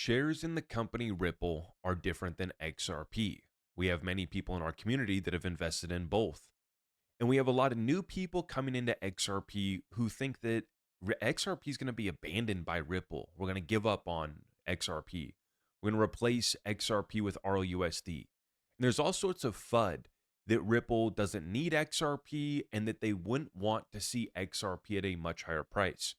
Shares in the company Ripple are different than XRP. We have many people in our community that have invested in both. And we have a lot of new people coming into XRP who think that XRP is going to be abandoned by Ripple. We're going to give up on XRP. We're going to replace XRP with RUSD. And there's all sorts of FUD that Ripple doesn't need XRP and that they wouldn't want to see XRP at a much higher price.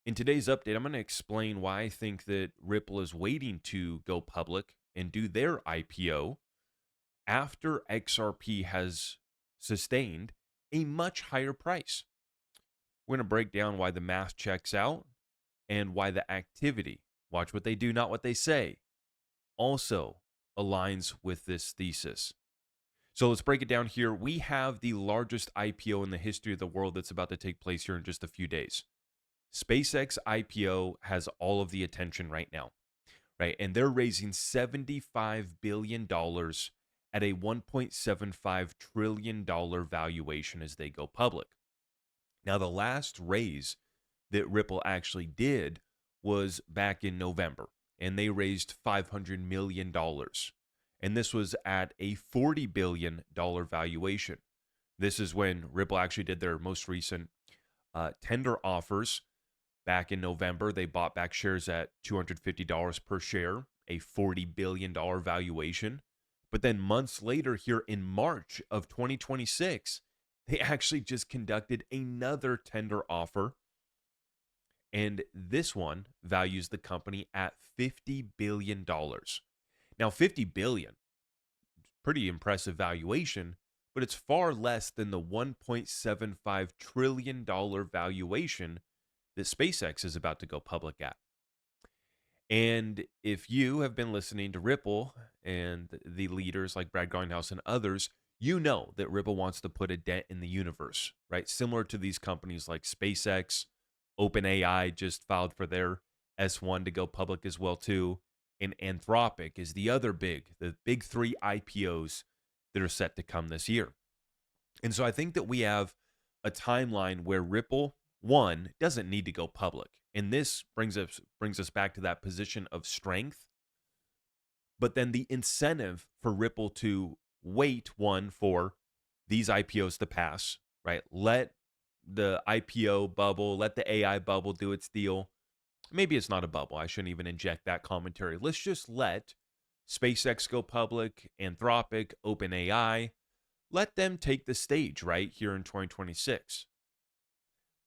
In today's update, I'm going to explain why I think that Ripple is waiting to go public and do their IPO after XRP has sustained a much higher price. We're going to break down why the math checks out and why the activity, watch what they do, not what they say, also aligns with this thesis. So let's break it down here. We have the largest IPO in the history of the world that's about to take place here in just a few days. SpaceX IPO has all of the attention right now, right? And they're raising $75 billion at a $1.75 trillion valuation as they go public. Now, the last raise that Ripple actually did was back in November, and they raised $500 million. And this was at a $40 billion valuation. This is when Ripple actually did their most recent tender offers. Back in November, they bought back shares at $250 per share, a $40 billion valuation. But then months later, here in March of 2026, they actually just conducted another tender offer. And this one values the company at $50 billion. Now, $50 billion, pretty impressive valuation, but it's far less than the $1.75 trillion valuation that SpaceX is about to go public at. And if you have been listening to Ripple and the leaders like Brad Garlinghouse and others, you know that Ripple wants to put a dent in the universe, right? Similar to these companies like SpaceX, OpenAI just filed for their S1 to go public as well too, and Anthropic is the big three IPOs that are set to come this year. And so I think that we have a timeline where Ripple, one, doesn't need to go public. And this brings us back to that position of strength. But then the incentive for Ripple to wait, one, for these IPOs to pass, right? Let the IPO bubble, let the AI bubble do its deal. Maybe it's not a bubble. I shouldn't even inject that commentary. Let's just let SpaceX go public, Anthropic, OpenAI, let them take the stage right here in 2026.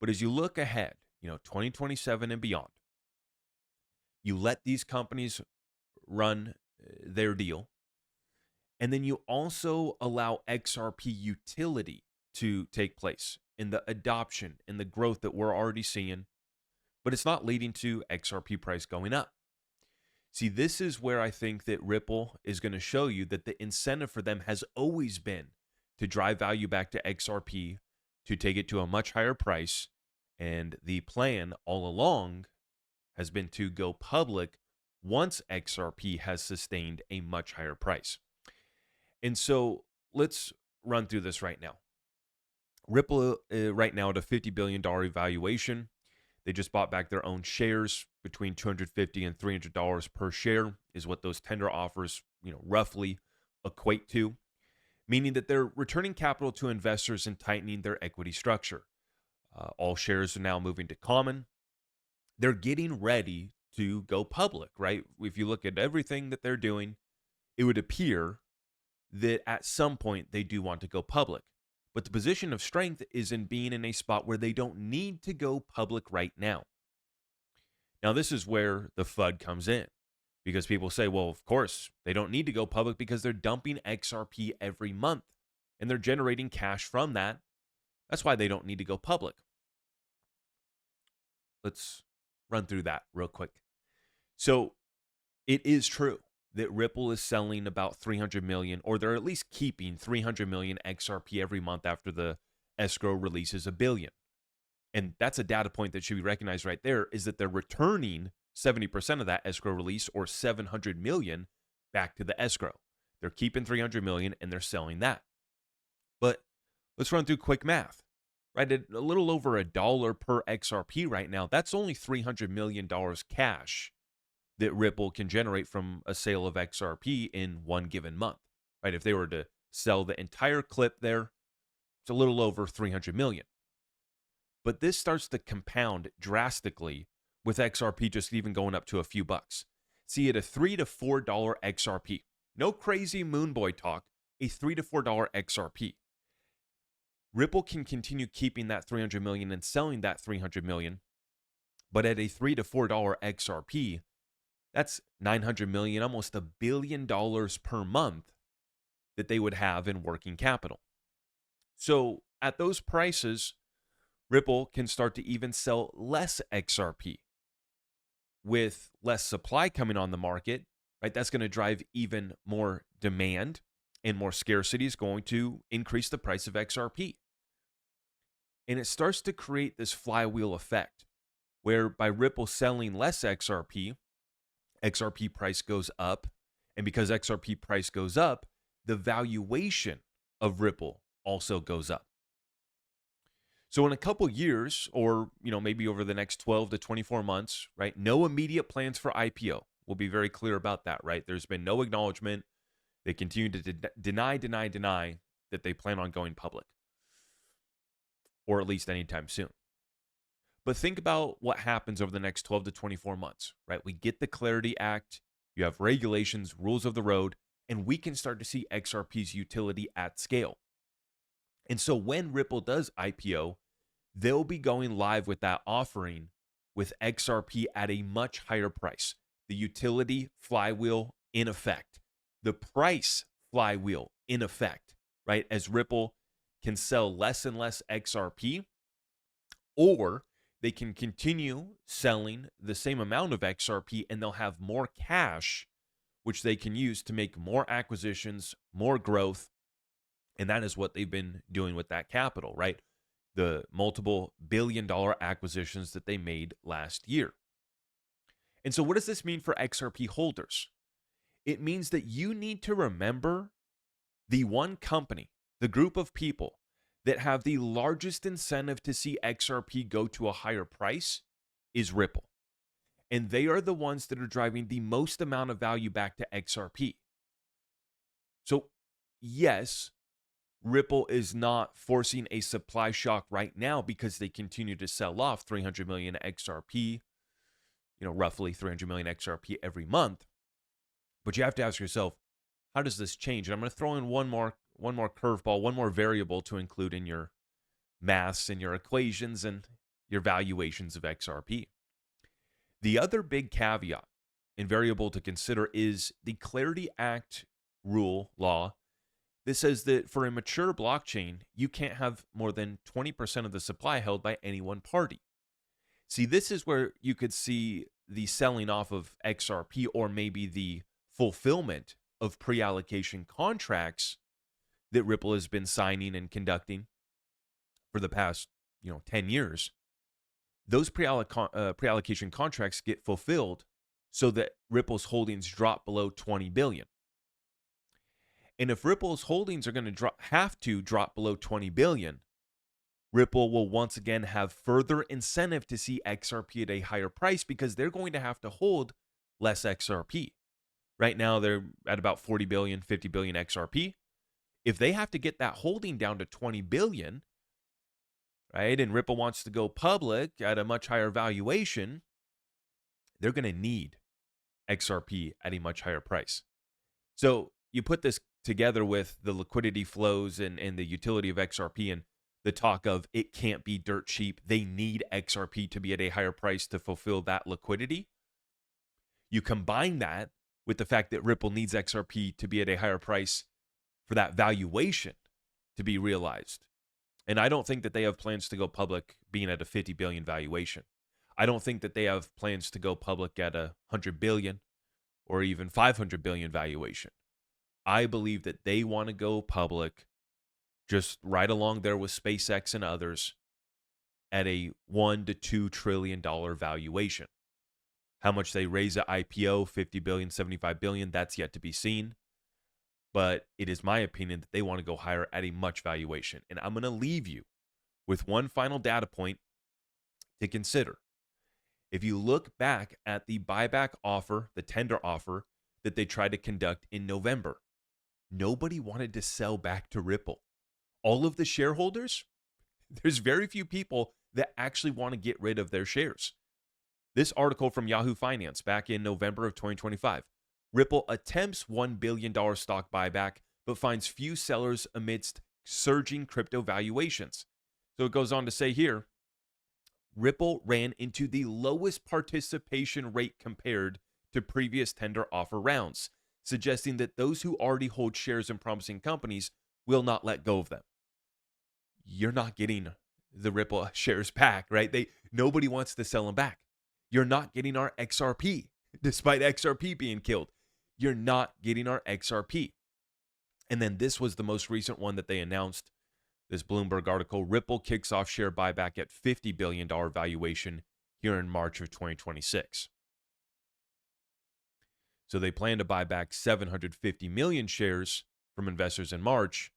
But as you look ahead, 2027 and beyond, you let these companies run their deal. And then you also allow XRP utility to take place in the adoption and the growth that we're already seeing. But it's not leading to XRP price going up. See, this is where I think that Ripple is going to show you that the incentive for them has always been to drive value back to XRP, to take it to a much higher price. And the plan all along has been to go public once XRP has sustained a much higher price. And so let's run through this right now. Ripple right now at a $50 billion valuation. They just bought back their own shares between $250 and $300 per share is what those tender offers, roughly equate to, meaning that they're returning capital to investors and tightening their equity structure. All shares are now moving to common. They're getting ready to go public, right? If you look at everything that they're doing, it would appear that at some point they do want to go public. But the position of strength is in being in a spot where they don't need to go public right now. Now, this is where the FUD comes in, because people say, well, of course, they don't need to go public because they're dumping XRP every month and they're generating cash from that. That's why they don't need to go public. Let's run through that real quick. So it is true that Ripple is selling about 300 million, or they're at least keeping 300 million XRP every month after the escrow releases $1 billion. And that's a data point that should be recognized right there, is that they're returning 70% of that escrow release, or 700 million, back to the escrow. They're keeping 300 million and they're selling that. But let's run through quick math, right? At a little over $1 per XRP right now, that's only $300 million cash that Ripple can generate from a sale of XRP in one given month, right? If they were to sell the entire clip there, it's a little over 300 million. But this starts to compound drastically with XRP just even going up to a few bucks. See, at a $3 to $4 XRP, no crazy moon boy talk, a $3 to $4 XRP. Ripple can continue keeping that 300 million and selling that 300 million, but at a $3 to $4 XRP, that's 900 million, almost $1 billion per month that they would have in working capital. So at those prices, Ripple can start to even sell less XRP. With less supply coming on the market, right? That's going to drive even more demand, and more scarcity is going to increase the price of XRP. And it starts to create this flywheel effect where by Ripple selling less XRP, XRP price goes up. And because XRP price goes up, the valuation of Ripple also goes up. So in a couple years, or maybe over the next 12 to 24 months, right? No immediate plans for IPO. We'll be very clear about that, right? There's been no acknowledgement. They continue to deny that they plan on going public, or at least anytime soon. But think about what happens over the next 12 to 24 months, right? We get the Clarity Act, you have regulations, rules of the road, and we can start to see XRP's utility at scale. And so when Ripple does IPO, they'll be going live with that offering with XRP at a much higher price. The utility flywheel in effect, the price flywheel in effect, right? As Ripple can sell less and less XRP, or they can continue selling the same amount of XRP and they'll have more cash, which they can use to make more acquisitions, more growth. And that is what they've been doing with that capital, right? The multiple billion-dollar acquisitions that they made last year. And so what does this mean for XRP holders? It means that you need to remember the one company, the group of people that have the largest incentive to see XRP go to a higher price is Ripple. And they are the ones that are driving the most amount of value back to XRP. So yes, Ripple is not forcing a supply shock right now because they continue to sell off 300 million XRP, roughly 300 million XRP every month. But you have to ask yourself, how does this change? And I'm going to throw in one more curveball, one more variable to include in your maths and your equations and your valuations of XRP. The other big caveat and variable to consider is the Clarity Act law. This says that for a mature blockchain, you can't have more than 20% of the supply held by any one party. See, this is where you could see the selling off of XRP, or maybe the fulfillment of pre-allocation contracts that Ripple has been signing and conducting for the past 10 years. Those pre-allocation contracts get fulfilled so that Ripple's holdings drop below 20 billion. And if Ripple's holdings are going to have to drop below 20 billion, Ripple will once again have further incentive to see XRP at a higher price because they're going to have to hold less XRP. Right now, they're at about 40 billion, 50 billion XRP. If they have to get that holding down to 20 billion, right, and Ripple wants to go public at a much higher valuation, they're going to need XRP at a much higher price. So you put this together with the liquidity flows and the utility of XRP and the talk of it can't be dirt cheap. They need XRP to be at a higher price to fulfill that liquidity. You combine that with the fact that Ripple needs XRP to be at a higher price for that valuation to be realized. And I don't think that they have plans to go public being at a 50 billion valuation. I don't think that they have plans to go public at a 100 billion or even 500 billion valuation. I believe that they want to go public just right along there with SpaceX and others at a $1 to $2 trillion valuation. How much they raise at IPO, 50 billion, 75 billion, that's yet to be seen. But it is my opinion that they want to go higher at a much valuation. And I'm going to leave you with one final data point to consider. If you look back at the buyback offer, the tender offer that they tried to conduct in November, nobody wanted to sell back to Ripple. All of the shareholders, there's very few people that actually want to get rid of their shares. This article from Yahoo Finance back in November of 2025. Ripple attempts $1 billion stock buyback, but finds few sellers amidst surging crypto valuations. So it goes on to say here, Ripple ran into the lowest participation rate compared to previous tender offer rounds, suggesting that those who already hold shares in promising companies will not let go of them. You're not getting the Ripple shares back, right? Nobody wants to sell them back. You're not getting our XRP, despite XRP being killed. You're not getting our XRP. And then this was the most recent one that they announced. This Bloomberg article, Ripple kicks off share buyback at $50 billion valuation here in March of 2026. So they plan to buy back 750 million shares from investors in March.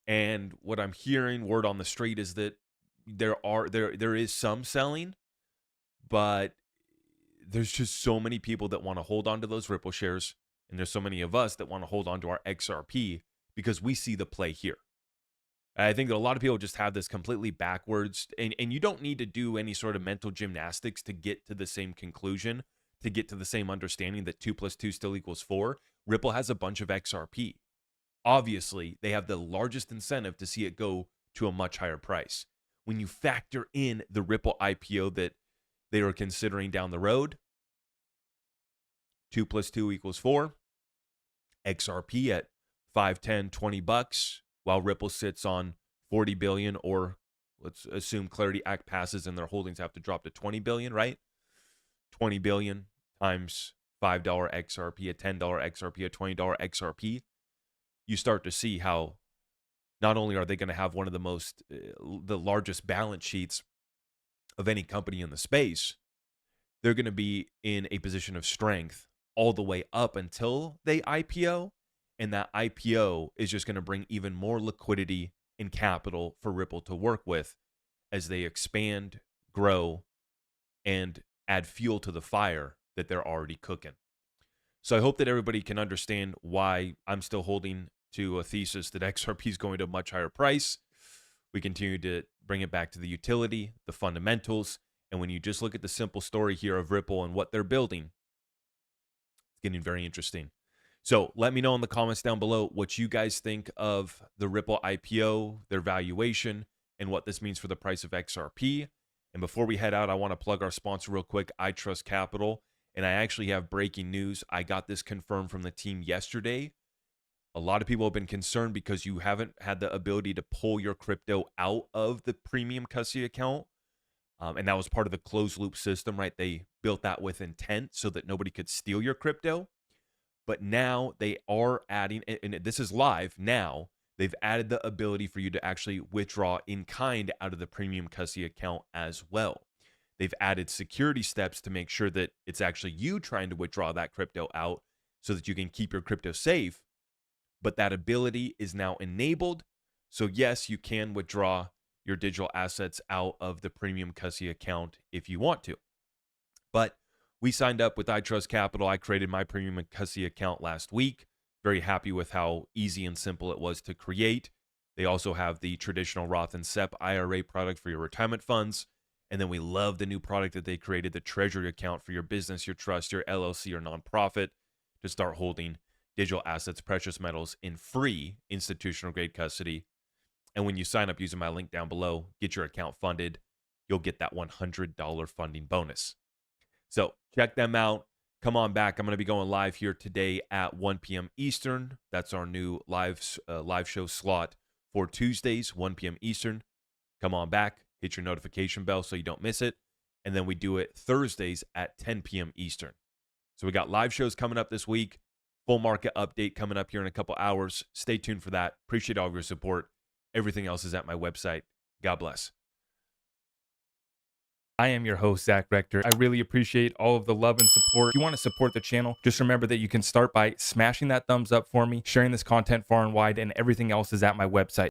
And what I'm hearing, word on the street, is that there is some selling, but there's just so many people that want to hold on to those Ripple shares. And there's so many of us that want to hold on to our XRP because we see the play here. I think that a lot of people just have this completely backwards, and you don't need to do any sort of mental gymnastics to get to the same conclusion, to get to the same understanding that 2 + 2 still equals 4. Ripple has a bunch of XRP. Obviously, they have the largest incentive to see it go to a much higher price. When you factor in the Ripple IPO that they are considering down the road, 2 + 2 equals 4. XRP at $5, $10, $20, while Ripple sits on 40 billion, or let's assume Clarity Act passes and their holdings have to drop to 20 billion, right? 20 billion times $5 XRP, a $10 XRP, a $20 XRP. You start to see how not only are they going to have one of the largest balance sheets of any company in the space, they're going to be in a position of strength all the way up until they IPO. And that IPO is just going to bring even more liquidity and capital for Ripple to work with as they expand, grow, and add fuel to the fire that they're already cooking. So I hope that everybody can understand why I'm still holding to a thesis that XRP is going to a much higher price. We continue to bring it back to the utility, the fundamentals, and when you just look at the simple story here of Ripple and what they're building, it's getting very interesting. So let me know in the comments down below what you guys think of the Ripple IPO, their valuation, and what this means for the price of XRP. And before we head out, I want to plug our sponsor real quick, iTrust Capital. And I actually have breaking news. I got this confirmed from the team yesterday. A lot of people have been concerned because you haven't had the ability to pull your crypto out of the premium custody account. And that was part of the closed loop system, right? They built that with intent so that nobody could steal your crypto. But now they are adding, and this is live now, they've added the ability for you to actually withdraw in kind out of the premium custody account as well. They've added security steps to make sure that it's actually you trying to withdraw that crypto out so that you can keep your crypto safe. But that ability is now enabled. So yes, you can withdraw your digital assets out of the premium custody account if you want to. But we signed up with iTrust Capital. I created my premium custody account last week. Very happy with how easy and simple it was to create. They also have the traditional Roth and SEP IRA product for your retirement funds. And then we love the new product that they created, the treasury account for your business, your trust, your LLC, or nonprofit to start holding digital assets, precious metals in free institutional grade custody. And when you sign up using my link down below, get your account funded, you'll get that $100 funding bonus. So check them out. Come on back. I'm going to be going live here today at 1 p.m. Eastern. That's our new live show slot for Tuesdays, 1 p.m. Eastern. Come on back. Hit your notification bell so you don't miss it. And then we do it Thursdays at 10 p.m. Eastern. So we got live shows coming up this week. Full market update coming up here in a couple hours. Stay tuned for that. Appreciate all of your support. Everything else is at my website. God bless. I am your host, Zach Rector. I really appreciate all of the love and support. If you want to support the channel, just remember that you can start by smashing that thumbs up for me, sharing this content far and wide, and everything else is at my website.